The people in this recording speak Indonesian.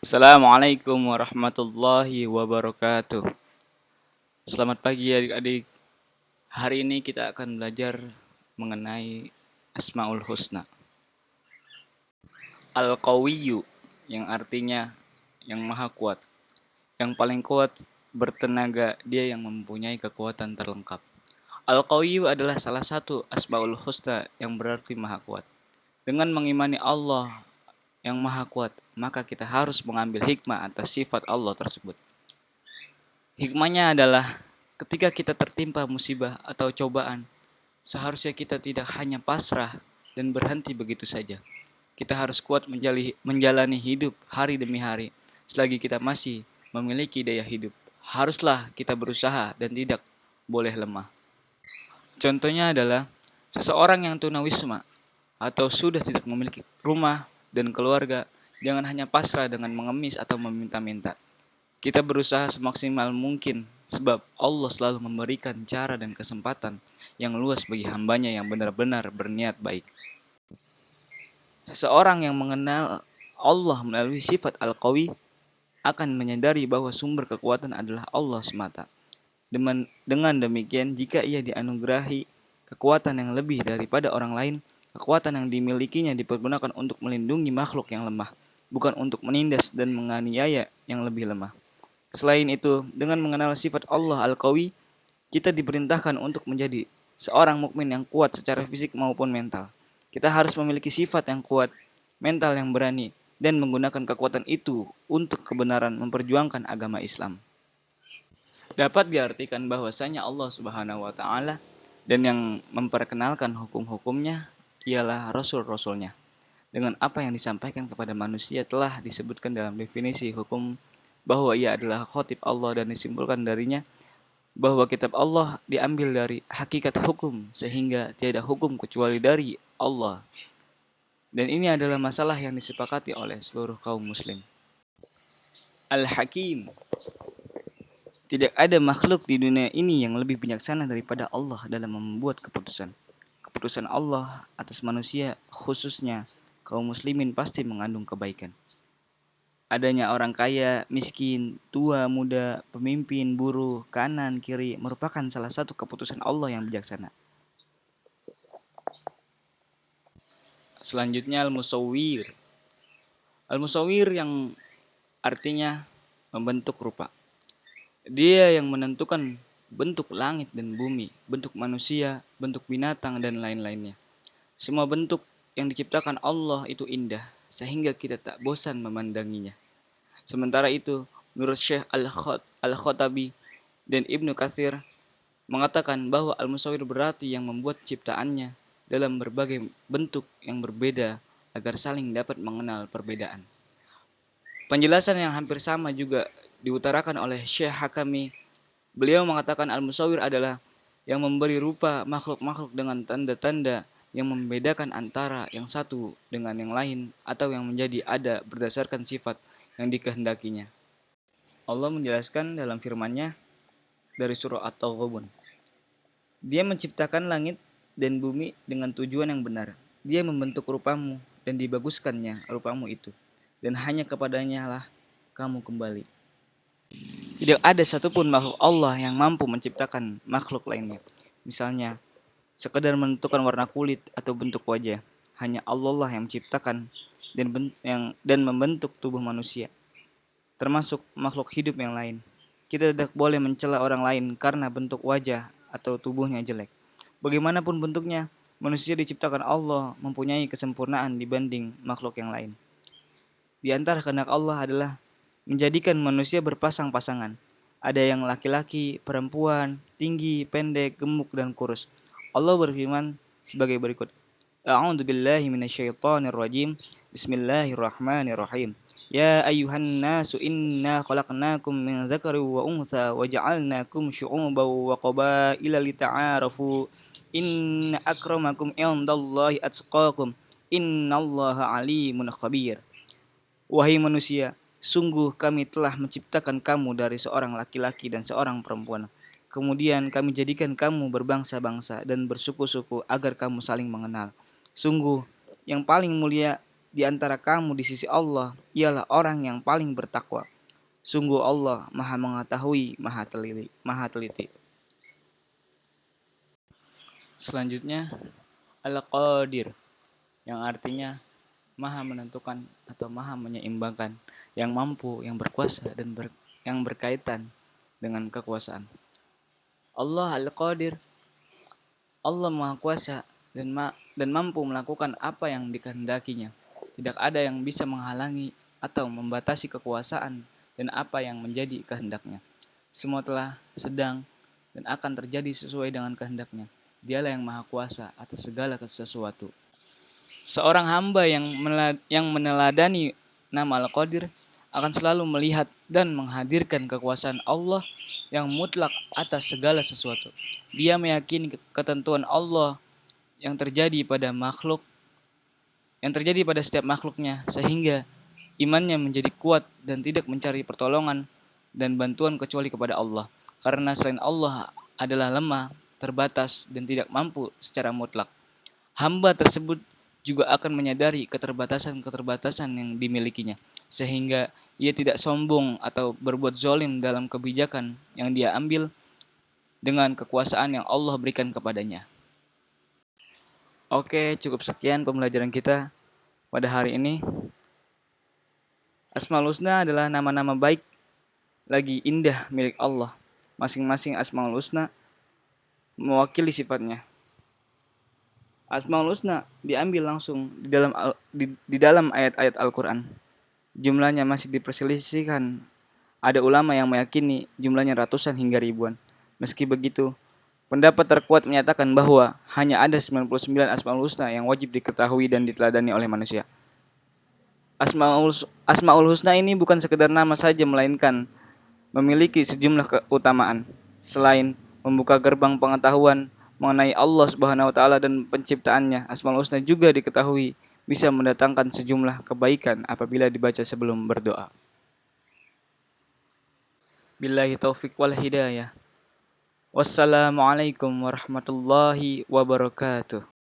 Assalamualaikum warahmatullahi wabarakatuh. Selamat pagi adik-adik. Hari ini kita akan belajar mengenai Asmaul Husna. Al-Qawiyyu yang artinya yang maha kuat. Yang paling kuat bertenaga, dia yang mempunyai kekuatan terlengkap. Al-Qawiyyu adalah salah satu Asmaul Husna yang berarti maha kuat. Dengan mengimani Allah yang maha kuat, maka kita harus mengambil hikmah atas sifat Allah tersebut. Hikmahnya adalah ketika kita tertimpa musibah atau cobaan, seharusnya kita tidak hanya pasrah dan berhenti begitu saja. Kita harus kuat menjalani hidup hari demi hari. Selagi kita masih memiliki daya hidup, haruslah kita berusaha dan tidak boleh lemah. Contohnya adalah seseorang yang tunawisma atau sudah tidak memiliki rumah dan keluarga, jangan hanya pasrah dengan mengemis atau meminta-minta. Kita berusaha semaksimal mungkin sebab Allah selalu memberikan cara dan kesempatan yang luas bagi hambanya yang benar-benar berniat baik. Seseorang yang mengenal Allah melalui sifat Al-Qawi akan menyadari bahwa sumber kekuatan adalah Allah semata. Dengan demikian, jika ia dianugerahi kekuatan yang lebih daripada orang lain, kekuatan yang dimilikinya dipergunakan untuk melindungi makhluk yang lemah, bukan untuk menindas dan menganiaya yang lebih lemah. Selain itu, dengan mengenal sifat Allah Al-Qawi, kita diperintahkan untuk menjadi seorang mukmin yang kuat secara fisik maupun mental. Kita harus memiliki sifat yang kuat, mental yang berani, dan menggunakan kekuatan itu untuk kebenaran memperjuangkan agama Islam. Dapat diartikan bahwasanya Allah Subhanahu wa taala dan yang memperkenalkan hukum-hukumnya ialah rasul-rasulnya. Dengan apa yang disampaikan kepada manusia telah disebutkan dalam definisi hukum bahwa ia adalah khotib Allah dan disimpulkan darinya bahwa kitab Allah diambil dari hakikat hukum sehingga tiada hukum kecuali dari Allah. Dan ini adalah masalah yang disepakati oleh seluruh kaum muslim. Al-Hakim. Tidak ada makhluk di dunia ini yang lebih bijaksana daripada Allah dalam membuat keputusan. Keputusan Allah atas manusia, khususnya kaum muslimin, pasti mengandung kebaikan. Adanya orang kaya, miskin, tua, muda, pemimpin, buruh, kanan, kiri merupakan salah satu keputusan Allah yang bijaksana. Selanjutnya Al-Musawwir. Al-Musawwir yang artinya membentuk rupa. Dia yang menentukan bentuk langit dan bumi, bentuk manusia, bentuk binatang, dan lain-lainnya. Semua bentuk yang diciptakan Allah itu indah, sehingga kita tak bosan memandanginya. Sementara itu, menurut Syekh Al-Khotabi dan Ibnu Katsir mengatakan bahwa Al-Musawwir berarti yang membuat ciptaannya dalam berbagai bentuk yang berbeda agar saling dapat mengenal perbedaan. Penjelasan yang hampir sama juga diutarakan oleh Syekh Hakami. Beliau mengatakan Al-Musawwir adalah yang memberi rupa makhluk-makhluk dengan tanda-tanda yang membedakan antara yang satu dengan yang lain atau yang menjadi ada berdasarkan sifat yang dikehendakinya. Allah menjelaskan dalam firman-Nya dari surah At-Taghabun. Dia menciptakan langit dan bumi dengan tujuan yang benar. Dia membentuk rupamu dan dibaguskannya rupamu itu. Dan hanya kepadanya lah kamu kembali. Tidak ada satupun makhluk Allah yang mampu menciptakan makhluk lainnya. Misalnya, sekedar menentukan warna kulit atau bentuk wajah. Hanya Allah lah yang menciptakan dan membentuk tubuh manusia, termasuk makhluk hidup yang lain. Kita tidak boleh mencela orang lain karena bentuk wajah atau tubuhnya jelek. Bagaimanapun bentuknya, manusia diciptakan Allah mempunyai kesempurnaan dibanding makhluk yang lain. Di antara kehendak Allah adalah menjadikan manusia berpasang-pasangan. Ada yang laki-laki, perempuan, tinggi, pendek, gemuk, dan kurus. Allah berfirman sebagai berikut. A'udzu billahi minasyaitonir rajim. Bismillahirrahmanirrahim. Ya ayyuhan nasu inna khalaqnakum min dzakarin wa untha wa ja'alnakum syu'uban wa qabaila lita'arafu. Inna akramakum 'indallahi atqakum. Innallaha 'alimun khabir. Wahai manusia, sungguh kami telah menciptakan kamu dari seorang laki-laki dan seorang perempuan. Kemudian kami jadikan kamu berbangsa-bangsa dan bersuku-suku agar kamu saling mengenal. Sungguh, yang paling mulia di antara kamu di sisi Allah ialah orang yang paling bertakwa. Sungguh Allah Maha mengetahui, Maha teliti. Selanjutnya, Al-Qadir, yang artinya Maha menentukan atau Maha menyeimbangkan, yang mampu, yang berkuasa dan yang berkaitan dengan kekuasaan. Allah Al-Qadir, Allah Maha Kuasa dan mampu melakukan apa yang dikehendakinya. Tidak ada yang bisa menghalangi atau membatasi kekuasaan dan apa yang menjadi kehendaknya. Semua telah, sedang, dan akan terjadi sesuai dengan kehendaknya. Dialah yang Maha Kuasa atas segala sesuatu. Seorang hamba yang meneladani nama Al-Qadir akan selalu melihat dan menghadirkan kekuasaan Allah yang mutlak atas segala sesuatu. Dia meyakini ketentuan Allah yang terjadi pada setiap makhluknya, sehingga imannya menjadi kuat dan tidak mencari pertolongan dan bantuan kecuali kepada Allah, karena selain Allah adalah lemah, terbatas, dan tidak mampu secara mutlak. Hamba tersebut juga akan menyadari keterbatasan-keterbatasan yang dimilikinya, sehingga ia tidak sombong atau berbuat zalim dalam kebijakan yang dia ambil dengan kekuasaan yang Allah berikan kepadanya. Oke, cukup sekian pembelajaran kita pada hari ini. Asmaul Husna adalah nama-nama baik lagi indah milik Allah. Masing-masing Asmaul Husna mewakili sifatnya. Asmaul Husna diambil langsung di dalam ayat-ayat Al-Quran. Jumlahnya masih diperselisihkan. Ada ulama yang meyakini jumlahnya ratusan hingga ribuan. Meski begitu, pendapat terkuat menyatakan bahwa hanya ada 99 Asmaul Husna yang wajib diketahui dan diteladani oleh manusia. Asmaul Husna ini bukan sekedar nama saja, melainkan memiliki sejumlah keutamaan. Selain membuka gerbang pengetahuan mengenai Allah Subhanahu wa taala dan penciptaannya, Asmaul Husna juga diketahui bisa mendatangkan sejumlah kebaikan apabila dibaca sebelum berdoa. Billahi taufik wal hidayah. Wassalamualaikum warahmatullahi wabarakatuh.